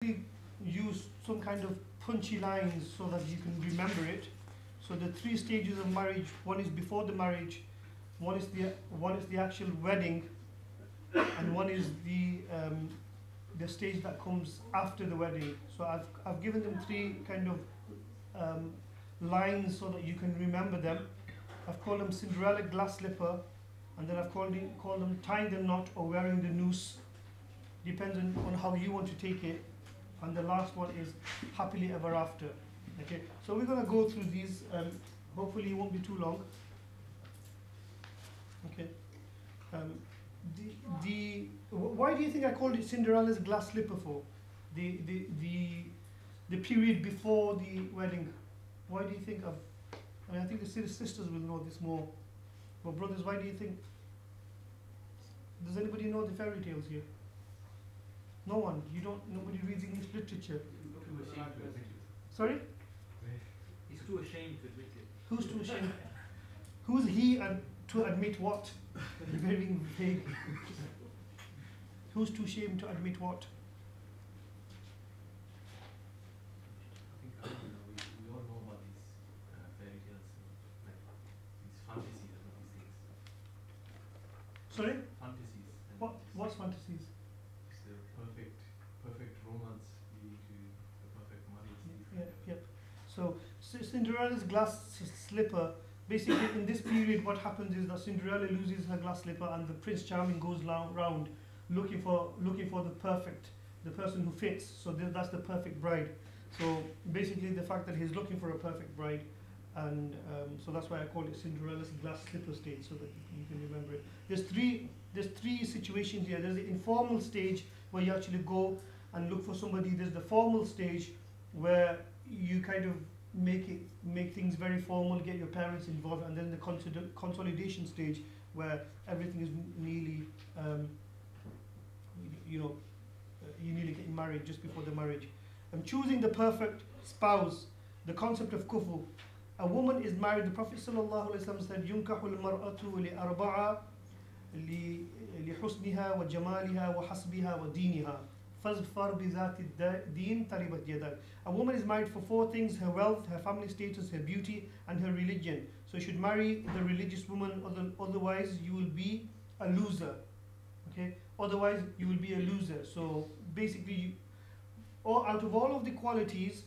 use some kind of punchy lines so that you can remember it. So the three stages of marriage: one is before the marriage, one is the actual wedding, and one is the stage that comes after the wedding. So I've given them three kind of lines so that you can remember them. I've called them Cinderella glass slipper, and then I've called them tying the knot or wearing the noose. Depends on how you want to take it. And the last one is happily ever after. Okay, so we're going to go through these. Hopefully it won't be too long. Okay. Why do you think I called it Cinderella's glass slipper for? The period before the wedding. Why do you think I think the sisters will know this more. But brothers, why do you think? Does anybody know the fairy tales here? No one. You don't. Nobody reads English literature. Too ashamed to admit it. Sorry? He's too ashamed to admit it. Who's too ashamed? Who's he to admit what? Very vague. Who's too ashamed to admit what? I think we all know about these fairy tales, like these fantasies and all these things. Sorry? Fantasies. And What's fantasies? it's the perfect romance leading to the perfect marriage. Yep. So Cinderella's glass slipper. Basically, in this period, what happens is that Cinderella loses her glass slipper, and the Prince Charming goes round looking for the person who fits. So that's the perfect bride. So basically, the fact that he's looking for a perfect bride, and so that's why I call it Cinderella's glass slipper stage, so that you can remember it. There's three situations here. There's the informal stage where you actually go and look for somebody. There's the formal stage where you kind of make things very formal, get your parents involved, and then the consolidation stage where everything is nearly, you're nearly getting married just before the marriage. And choosing the perfect spouse, the concept of kufu. A woman is married. The Prophet ﷺ said, "يُنْكَحُ الْمَرْأَةُ لِأَرْبَعَةٍ لِحُسْنِهَا وَجَمَالِهَا وَحَسْبِهَا وَدِينِهَا فَاظْفَرْ بِذَاتِ الدِّينِ تَرِبَتْ يَدَاكَ." A woman is married for four things: her wealth, her family status, her beauty, and her religion. So you should marry the religious woman, otherwise you will be a loser. Okay? Otherwise you will be a loser. So basically, out of all of the qualities,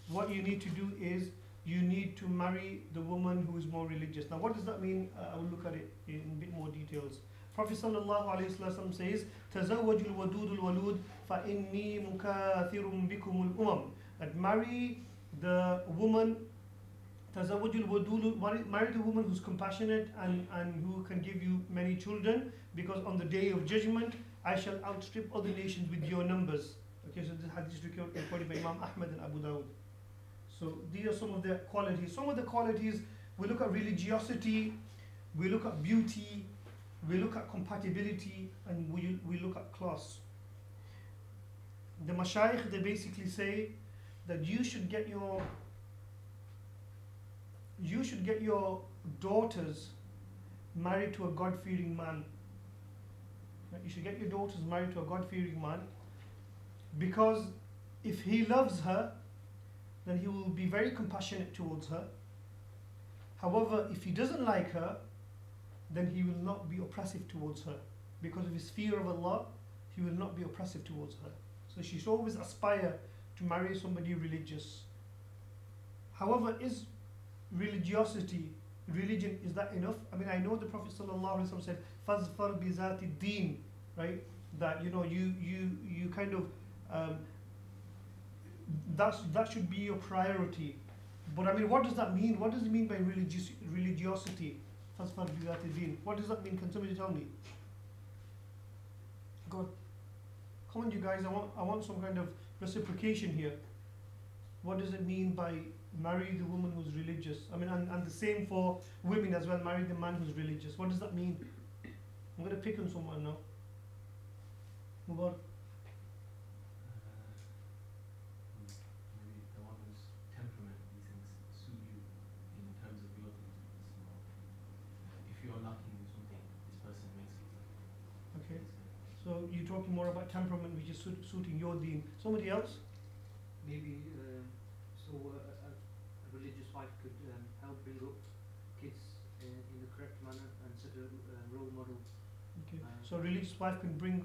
what you need to do is you need to marry the woman who is more religious. Now, what does that mean? I will look at it in a bit more details. Prophet ﷺ says, "تزوج الودود الولود فإني مكاثر بكم الأمم." That marry the woman, تزوج الودود, marry the woman who's compassionate and who can give you many children, because on the day of judgment I shall outstrip other nations with your numbers. Okay, so this hadith is recorded by Imam Ahmad and Abu Dawud. So these are some of the qualities. Some of the qualities, we look at religiosity, we look at beauty, we look at compatibility, and we look at class. The mashayikh, they basically say that you should get your daughters married to a God-fearing man. You should get your daughters married to a God-fearing man, because if he loves her, then he will be very compassionate towards her. However, if he doesn't like her, then he will not be oppressive towards her. Because of his fear of Allah, he will not be oppressive towards her. So she should always aspire to marry somebody religious. However, is religion, is that enough? I mean, I know the Prophet ﷺ said, "Fazfar bizati deen," right? That you kind of that should be your priority. But I mean, what does that mean? What does it mean by religiosity? Fazfar bizati deen. What does that mean? Can somebody tell me? God, come on, you guys. I want some kind of reciprocation here. What does it mean by marry the woman who's religious? I mean, and the same for women as well. Marry the man who's religious. What does that mean? I'm going to pick on someone now. Move on. Maybe the one whose temperament, these things suit you in terms of your things. If you're lacking in something, this person makes it. Okay. So you talking more about temperament, which is suiting your deen. Somebody else? Maybe a religious wife could help bring up kids in the correct manner and set a role model. Okay. So a religious wife can bring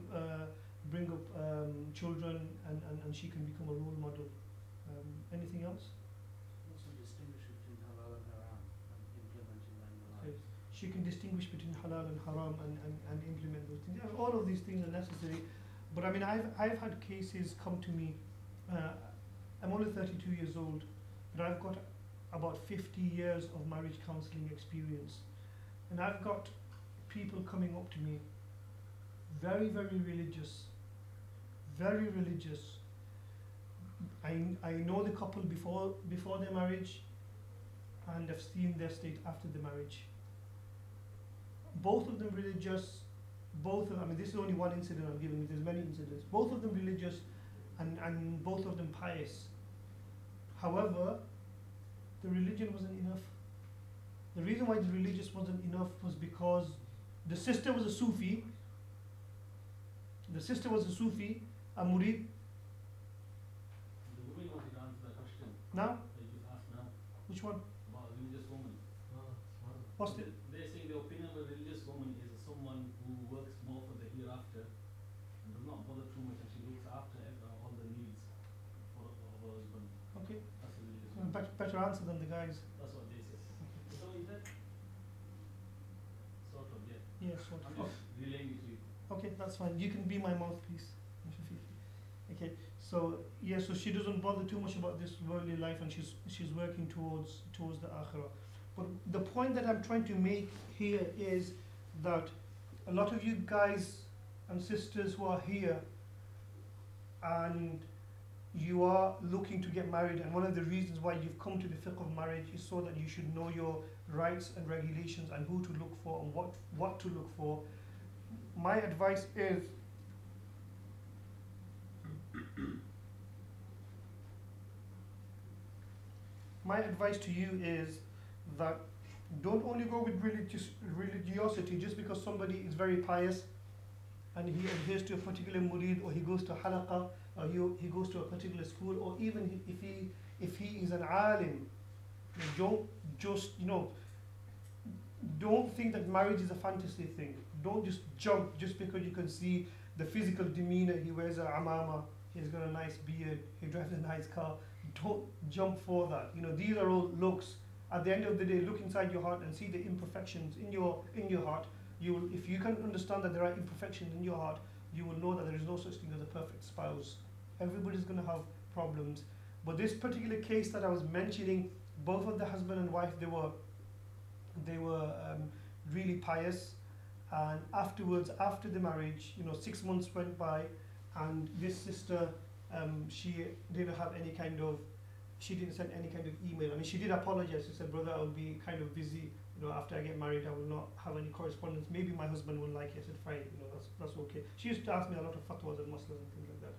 up children, and she can become a role model. Anything else? Also distinguish between halal and haram and implementing that in the Okay. lives. She can distinguish between halal and haram and implement those things. Yeah, all of these things are necessary. But I mean, I've had cases come to me. I'm only 32 years old, but I've got about 50 years of marriage counseling experience. And I've got people coming up to me, very, very religious, very religious. I know the couple before their marriage, and I've seen their state after the marriage. Both of them religious, I mean, this is only one incident I'm giving you, there's many incidents. Both of them religious, and both of them pious. However, the religion wasn't enough. The reason why the religious wasn't enough was because the sister was a Sufi. The sister was a Sufi, a Murid. The woman wanted to answer that question Now, that you just asked now which one? about a religious woman. What's the? They're saying the opinion of a religious woman is someone who works more for the hereafter and does not bother too much, and she looks after all the needs for her husband. Okay, That's a religious woman. better answer than the guys. That's what they say. Is that what you said? Sort of, yeah. Yes. What? I'm just relaying it to you. Okay, that's fine. You can be my mouthpiece. Okay, so yeah, so she doesn't bother too much about this worldly life, and she's working towards the akhirah. But the point that I'm trying to make here is that a lot of you guys and sisters who are here, and you are looking to get married, and one of the reasons why you've come to the fiqh of marriage is so that you should know your rights and regulations and who to look for and what to look for. My advice is to you is that don't only go with religiosity just because somebody is very pious and he adheres to a particular murid, or he goes to halaqah, or he goes to a particular school, or even if he is an alim. Don't just, don't think that marriage is a fantasy thing. Don't just jump just because you can see the physical demeanor. He wears a amama, he's got a nice beard, he drives a nice car. Don't jump for that. These are all looks. At the end of the day, look inside your heart and see the imperfections in your heart. If you can understand that there are imperfections in your heart, you will know that there is no such thing as a perfect spouse. Everybody's going to have problems. But this particular case that I was mentioning, both of the husband and wife, they were really pious, and afterwards, after the marriage, 6 months went by, and this sister, she didn't send any kind of email. I mean, she did apologize. She said, "Brother, I will be kind of busy. After I get married, I will not have any correspondence. Maybe my husband will like it." I said, "Fine, that's okay." She used to ask me a lot of fatwas and maslas and things like that,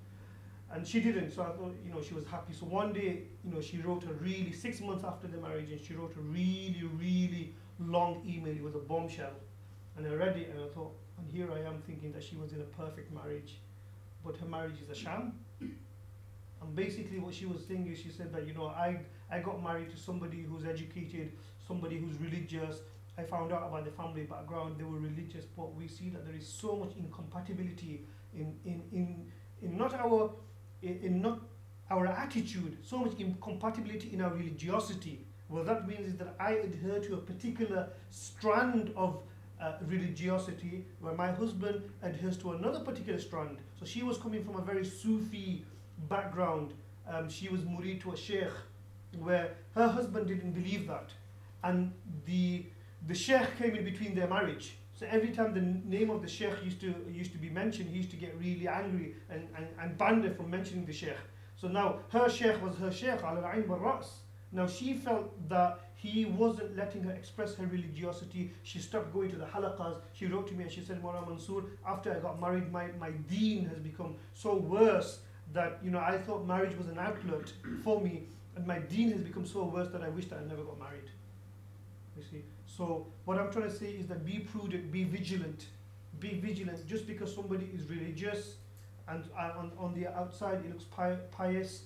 and she didn't. So I thought, she was happy. So one day, she wrote 6 months after the marriage, and she wrote a really, really long email. It was a bombshell, and I read it, and I thought, and here I am thinking that she was in a perfect marriage, but her marriage is a sham. And basically what she was saying is, she said that, I got married to somebody who's educated, somebody who's religious. I found out about the family background, they were religious, but we see that there is so much incompatibility in not our attitude, so much incompatibility in our religiosity. What that means is that I adhere to a particular strand of religiosity, where my husband adheres to another particular strand. So she was coming from a very Sufi background. She was murid to a sheikh, where her husband didn't believe that, and the sheikh came in between their marriage. So every time the name of the sheikh used to be mentioned, he used to get really angry and banned her from mentioning the sheikh. So now her sheikh was her sheikh, ala al-ayn wal ras. Now she felt that he wasn't letting her express her religiosity. She stopped going to the halaqas. She wrote to me and she said, "Mawlana Mansur, after I got married, my deen has become so worse that I thought marriage was an outlet for me, and my deen has become so worse that I wish that I never got married." You see. So what I'm trying to say is that be prudent, be vigilant. Just because somebody is religious and on the outside it looks pious,